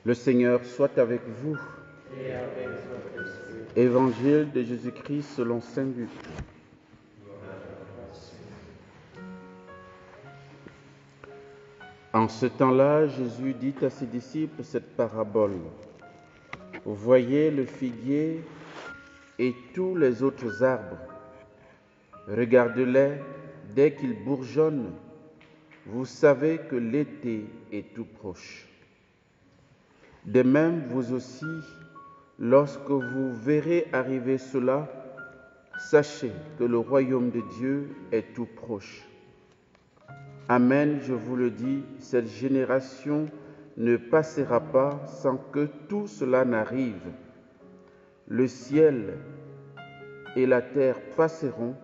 Le Seigneur soit avec vous. Et avec votre esprit. Évangile de Jésus-Christ selon saint Luc. En ce temps-là, Jésus dit à ses disciples cette parabole. Vous voyez le figuier et tous les autres arbres. Regardez-les dès qu'ils bourgeonnent. Vous savez que l'été est tout proche. De même, vous aussi, lorsque vous verrez arriver cela, sachez que le royaume de Dieu est tout proche. Amen, je vous le dis, cette génération ne passera pas sans que tout cela n'arrive. Le ciel et la terre passeront,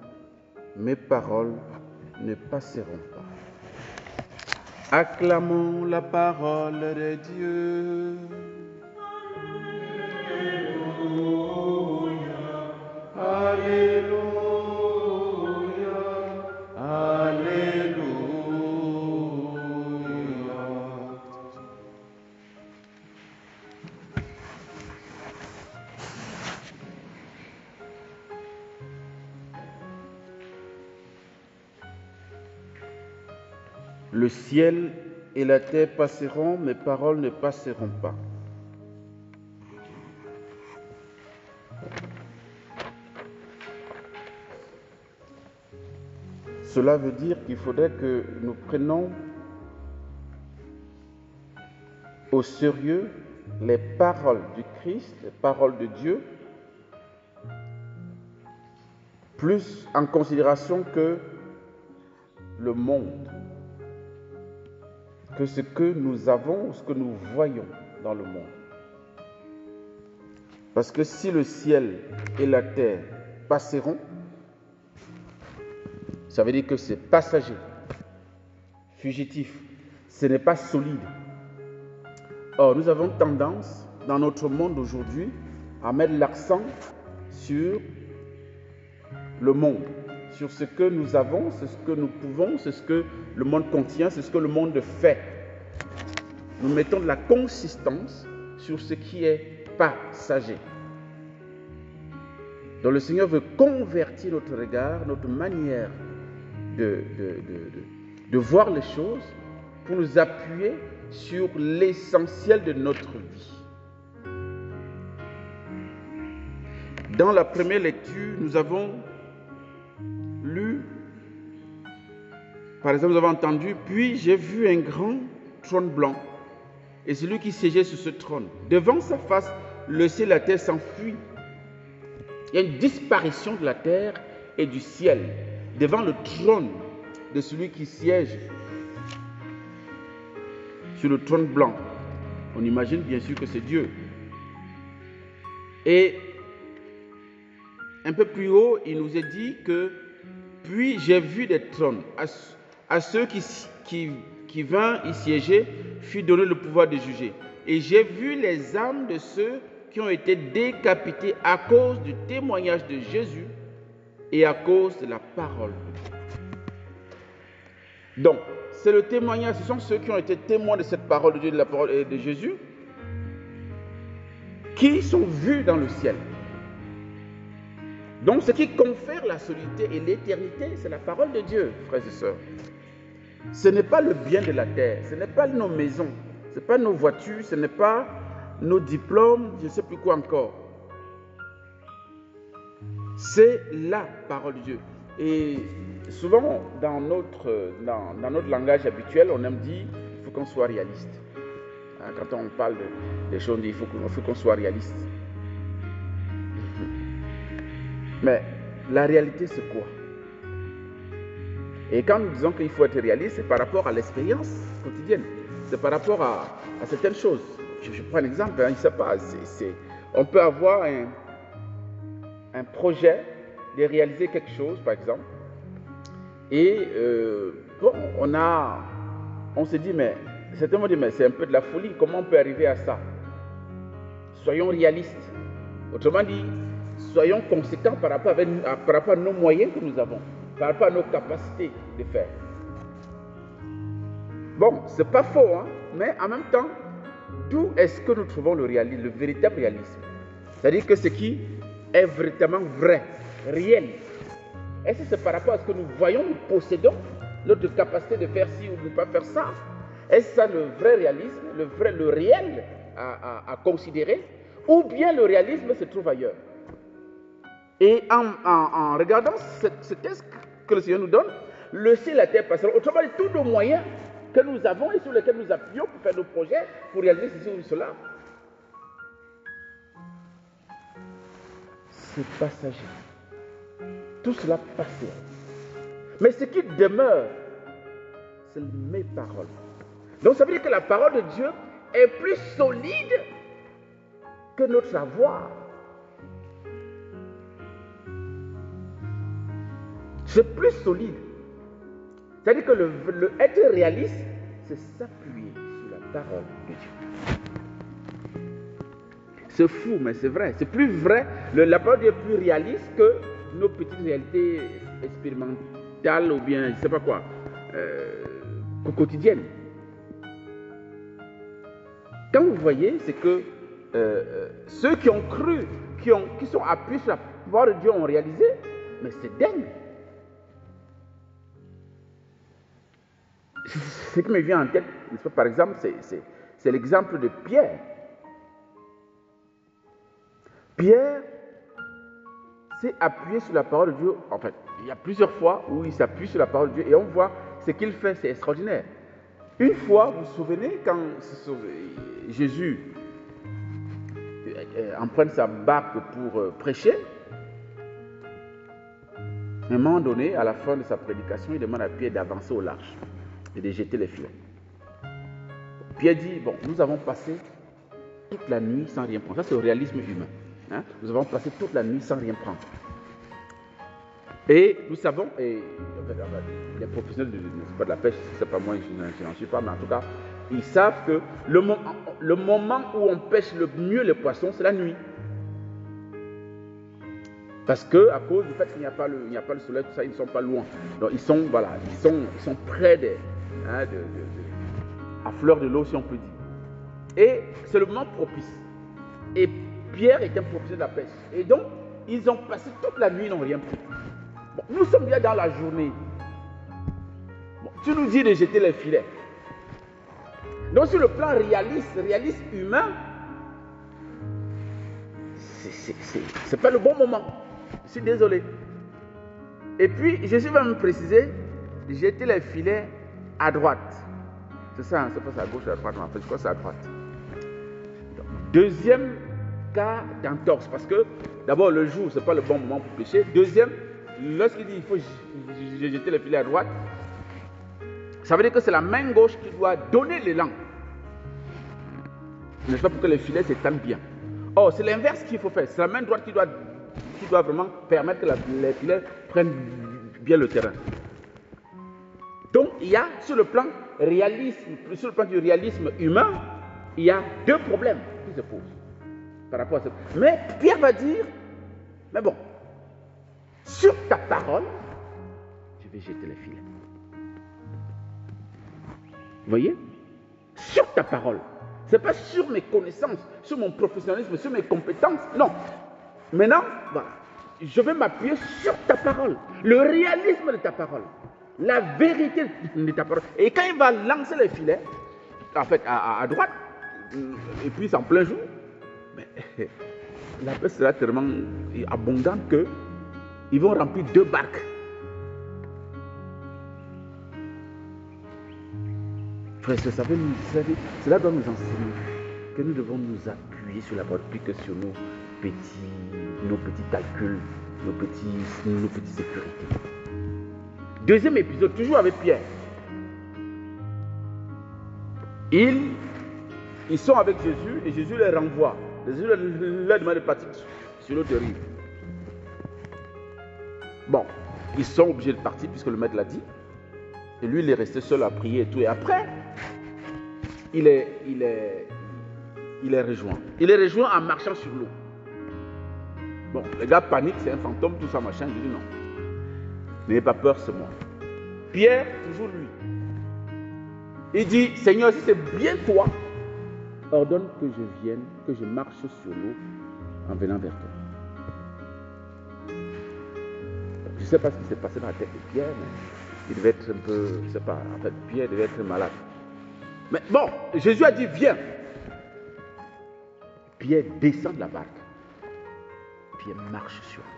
mes paroles ne passeront pas. Acclamons la parole de Dieu. Alléluia, Alléluia, Alléluia. Le ciel et la terre passeront, mes paroles ne passeront pas. Cela veut dire qu'il faudrait que nous prenions au sérieux les paroles du Christ, les paroles de Dieu, plus en considération que le monde, que ce que nous avons, ce que nous voyons dans le monde. Parce que si le ciel et la terre passeront, ça veut dire que c'est passager, fugitif, ce n'est pas solide. Or, nous avons tendance, dans notre monde aujourd'hui, à mettre l'accent sur le monde, sur ce que nous avons, c'est ce que nous pouvons, c'est ce que le monde contient, c'est ce que le monde fait. Nous mettons de la consistance sur ce qui est passager. Donc le Seigneur veut convertir notre regard, notre manière de voir les choses pour nous appuyer sur l'essentiel de notre vie. Dans la première lecture, nous avons lu, par exemple, nous avons entendu, puis j'ai vu un grand trône blanc et celui qui siégeait sur ce trône. Devant sa face, le ciel et la terre s'enfuient. Il y a une disparition de la terre et du ciel devant le trône de celui qui siège sur le trône blanc. On imagine bien sûr que c'est Dieu. Et un peu plus haut, il nous est dit que puis j'ai vu des trônes. À ceux qui vinrent y siéger, fut donné le pouvoir de juger. Et j'ai vu les âmes de ceux qui ont été décapités à cause du témoignage de Jésus et à cause de la parole de Dieu. Donc, c'est le témoignage, ce sont ceux qui ont été témoins de cette parole de Dieu, de la parole de Jésus, qui sont vus dans le ciel. Donc, ce qui confère la solidité et l'éternité, c'est la parole de Dieu, frères et sœurs. Ce n'est pas le bien de la terre, ce n'est pas nos maisons, ce n'est pas nos voitures, ce n'est pas nos diplômes, je ne sais plus quoi encore. C'est la parole de Dieu. Et souvent, dans notre langage habituel, on aime dire qu'il faut qu'on soit réaliste. Quand on parle des choses, on dit il faut qu'on soit réaliste. Mais la réalité, c'est quoi? Et quand nous disons qu'il faut être réaliste, c'est par rapport à l'expérience quotidienne. C'est par rapport à certaines choses. Je prends un exemple, je ne sais pas. On peut avoir un projet de réaliser quelque chose, par exemple. Et on se dit, mais certains vont dire, mais c'est un peu de la folie. Comment on peut arriver à ça? Soyons réalistes. Autrement dit, soyons conséquents par rapport à nos moyens que nous avons, par rapport à nos capacités de faire. Bon, c'est pas faux, hein, mais en même temps, d'où est-ce que nous trouvons le réalisme, le véritable réalisme? C'est-à-dire que ce qui est véritablement vrai, réel. Est-ce que c'est par rapport à ce que nous voyons, nous possédons, notre capacité de faire ci ou de ne pas faire ça? Est-ce ça le vrai réalisme, le réel à considérer? Ou bien le réalisme se trouve ailleurs? Et en regardant ce texte que le Seigneur nous donne, le ciel et la terre passeront. Autrement dit, tous nos moyens que nous avons et sur lesquels nous appuyons pour faire nos projets, pour réaliser ceci ou cela, c'est passager. Tout cela passera. Mais ce qui demeure, c'est mes paroles. Donc ça veut dire que la parole de Dieu est plus solide que notre savoir. C'est plus solide. C'est-à-dire que le être réaliste, c'est s'appuyer sur la parole de Dieu. C'est fou, mais c'est vrai. C'est plus vrai. La parole de Dieu est plus réaliste que nos petites réalités expérimentales ou bien, je ne sais pas quoi, quotidiennes. Quand vous voyez, c'est que ceux qui ont cru, qui sont appuyés sur la parole de Dieu ont réalisé, mais c'est dingue. Ce qui me vient en tête, par exemple, c'est l'exemple de Pierre. Pierre s'est appuyé sur la parole de Dieu. En fait, il y a plusieurs fois où il s'appuie sur la parole de Dieu et on voit ce qu'il fait, c'est extraordinaire. Une fois, vous vous souvenez, quand Jésus emprunte sa barque pour prêcher, à un moment donné, à la fin de sa prédication, il demande à Pierre d'avancer au large et de jeter les filets. Pierre dit, bon, nous avons passé toute la nuit sans rien prendre. Ça, c'est le réalisme humain. Hein? Nous avons passé toute la nuit sans rien prendre. Et nous savons, et les professionnels de la pêche, c'est pas moi, je n'en suis pas, mais en tout cas, ils savent que le moment où on pêche le mieux les poissons, c'est la nuit. Parce que à cause du fait qu'il n'y a pas le soleil, tout ça, ils ne sont pas loin. Donc ils sont près à fleur de l'eau, si on peut dire. Et c'est le moment propice. Et Pierre est un professionnel de la pêche. Et donc, ils ont passé toute la nuit, ils n'ont rien pris. Bon, nous sommes bien dans la journée. Bon, tu nous dis de jeter les filets. Donc, sur le plan réaliste humain, c'est pas le bon moment. Je suis désolé. Et puis, Jésus va me préciser de jeter les filets à droite. C'est ça, hein, c'est pas à gauche ou à droite, en fait, je crois que c'est à droite. Donc, deuxième cas d'entorse, parce que d'abord, le jour, c'est pas le bon moment pour pêcher. Deuxième, lorsqu'il dit il faut jeter les filets à droite, ça veut dire que c'est la main gauche qui doit donner l'élan. N'est-ce pas, pour que les filets s'étendent bien. Or, c'est l'inverse qu'il faut faire. C'est la main droite qui doit vraiment permettre que les filets prennent bien le terrain. Donc, il y a sur le plan du réalisme humain, il y a deux problèmes qui se posent par rapport à ça. Mais Pierre va dire, mais bon, sur ta parole, je vais jeter les filets. Vous voyez? Sur ta parole. Ce n'est pas sur mes connaissances, sur mon professionnalisme, sur mes compétences. Non. Maintenant, voilà, je vais m'appuyer sur ta parole. Le réalisme de ta parole. La vérité de ta parole. Et quand il va lancer les filets, en fait, à droite, et puis c'est en plein jour, mais, la pêche sera tellement abondante qu'ils vont remplir 2 barques. Frère, cela doit nous enseigner que nous devons nous appuyer sur la parole plus que sur nos petits calculs, nos petites sécurités. Deuxième épisode, toujours avec Pierre. Ils sont avec Jésus et Jésus les renvoie. Jésus leur demande de partir sur l'autre rive. Bon, ils sont obligés de partir puisque le maître l'a dit. Et lui, il est resté seul à prier et tout. Et après, il est rejoint. Il est rejoint en marchant sur l'eau. Bon, les gars paniquent, c'est un fantôme, tout ça, machin. Je dis non. N'ayez pas peur, c'est moi. Pierre, toujours lui. Il dit, Seigneur, si c'est bien toi, ordonne que je vienne, que je marche sur l'eau en venant vers toi. Je ne sais pas ce qui s'est passé dans la tête de Pierre, mais il devait être un peu, je ne sais pas, en fait, Pierre devait être malade. Mais bon, Jésus a dit, viens. Pierre descend de la barque. Pierre marche sur l'eau.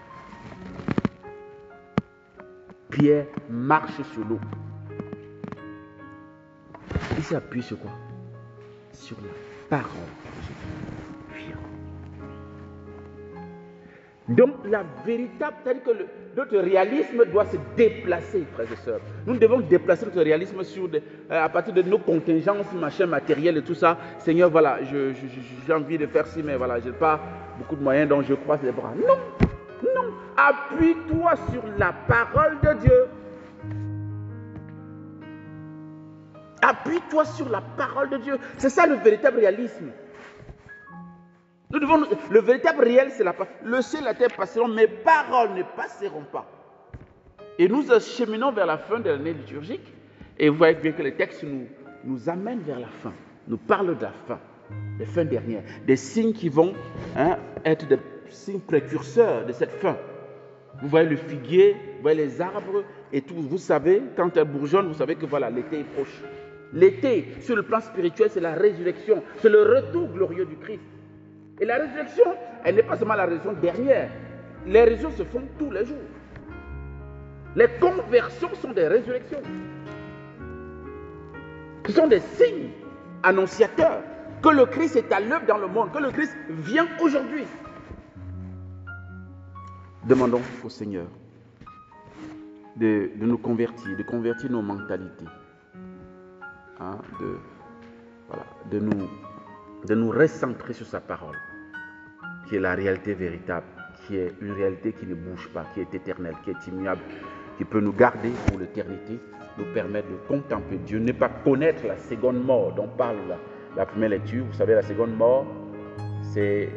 Pierre marche sur l'eau. Il s'est appuyé sur quoi? Sur la parole de Jésus. Viens. Donc la véritable, c'est-à-dire que notre réalisme doit se déplacer, frères et sœurs. Nous devons déplacer notre réalisme à partir de nos contingences, machin, matériel et tout ça. Seigneur, voilà, j'ai envie de faire ci, mais voilà, je n'ai pas beaucoup de moyens, donc je croise les bras. Non, non, appuie-toi sur la parole de Dieu. Appuie-toi sur la parole de Dieu. C'est ça le véritable réalisme. Le véritable réel, c'est la parole. Le ciel et la terre passeront, mes paroles ne passeront pas. Et nous cheminons vers la fin de l'année liturgique. Et vous voyez bien que les textes nous amènent vers la fin. Nous parlent de la fin, des fins dernières, des signes qui vont être des signes précurseurs de cette fin. Vous voyez le figuier, vous voyez les arbres et tout. Vous savez, quand elle bourgeonne, vous savez que voilà, l'été est proche. L'été, sur le plan spirituel, c'est la résurrection. C'est le retour glorieux du Christ. Et la résurrection, elle n'est pas seulement la résurrection dernière. Les résurrections se font tous les jours. Les conversions sont des résurrections. Ce sont des signes annonciateurs que le Christ est à l'œuvre dans le monde, que le Christ vient aujourd'hui. Demandons au Seigneur de nous convertir, de convertir nos mentalités, de nous recentrer sur sa parole, qui est la réalité véritable, qui est une réalité qui ne bouge pas, qui est éternelle, qui est immuable, qui peut nous garder pour l'éternité, nous permettre de contempler Dieu, ne pas connaître la seconde mort dont parle la première lecture. Vous savez, la seconde mort, c'est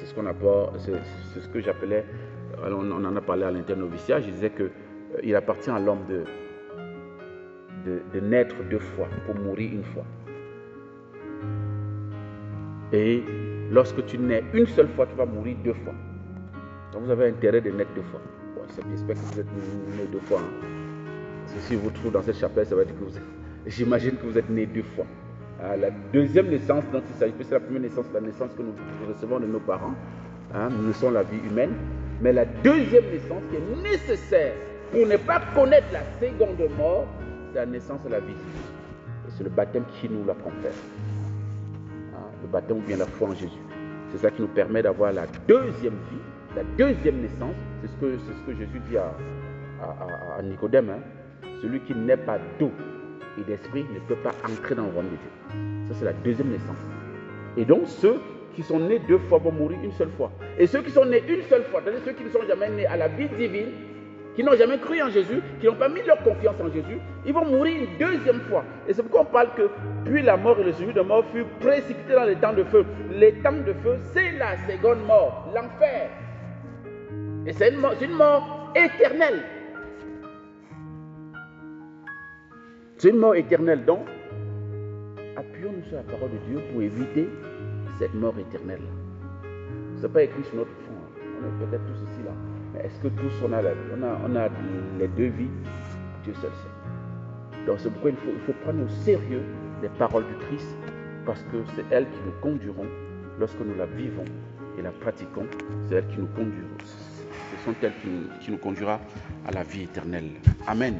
ce qu'on appelle, c'est ce que j'appelais, on en a parlé à l'internoviciat, je disais qu'il appartient à l'homme de naître deux fois pour mourir une fois. Et lorsque tu nais une seule fois, tu vas mourir deux fois. Donc vous avez intérêt de naître deux fois. Bon, j'espère que vous êtes né deux fois. Parce que si vous trouvez dans cette chapelle, ça va dire que j'imagine que vous êtes né deux fois. La deuxième naissance, donc il s'agit, c'est la première naissance, la naissance que nous recevons de nos parents. Nous naissons la vie humaine. Mais la deuxième naissance qui est nécessaire pour ne pas connaître la seconde mort, c'est la naissance de la vie divine. Et c'est le baptême qui nous la confère. Le baptême ou bien la foi en Jésus. C'est ça qui nous permet d'avoir la deuxième vie, la deuxième naissance. C'est ce que Jésus dit à Nicodème. Celui qui n'est pas d'eau et d'esprit ne peut pas entrer dans le royaume de Dieu. Ça, c'est la deuxième naissance. Et donc, ceux qui sont nés deux fois vont mourir une seule fois. Et ceux qui sont nés une seule fois, c'est-à-dire ceux qui ne sont jamais nés à la vie divine, qui n'ont jamais cru en Jésus, qui n'ont pas mis leur confiance en Jésus, ils vont mourir une deuxième fois. Et c'est pourquoi on parle que puis la mort et le séjour de mort furent précipités dans les temps de feu. Les temps de feu, c'est la seconde mort, l'enfer. Et c'est une mort éternelle. C'est une mort éternelle. Donc, appuyons-nous sur la parole de Dieu pour éviter cette mort éternelle. Ce n'est pas écrit sur notre front. On est peut-être tous ici là. Mais est-ce que tous on a les deux vies? Dieu seul sait. Donc c'est pourquoi il faut prendre au sérieux les paroles du Christ, parce que c'est elles qui nous conduiront lorsque nous la vivons et la pratiquons. C'est elles qui nous conduiront. Ce sont elles qui nous conduira à la vie éternelle. Amen.